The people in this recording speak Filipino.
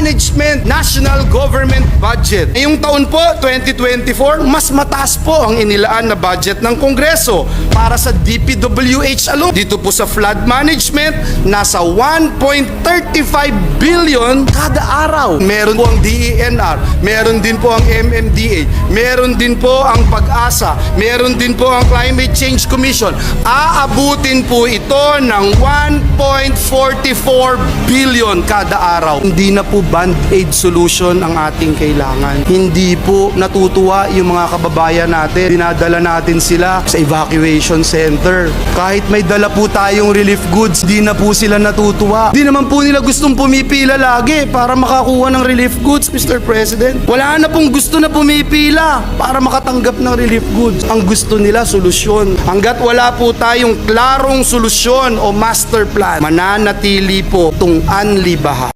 Management National Government Budget. Ngayong taon po, 2024, mas mataas po ang inilaan na budget ng Kongreso para sa DPWH alone. Dito po sa flood management, nasa 1.35 billion kada araw. Meron po ang DENR, meron din po ang MMDA, meron din po ang Pag-asa, meron din po ang Climate Change Commission. Aabutin po ito ng 1.44 billion kada araw. Hindi na po band-aid solution ang ating kailangan. Hindi po natutuwa yung mga kababayan natin. Dinadala natin sila sa evacuation center. Kahit may dala po tayong relief goods, di na po sila natutuwa. Di naman po nila gustong pumipila lagi para makakuha ng relief goods, Mr. President. Wala na pong gusto na pumipila para makatanggap ng relief goods. Ang gusto nila, solusyon. Hanggat wala po tayong klarong solusyon o master plan, mananatili po itong anli baha.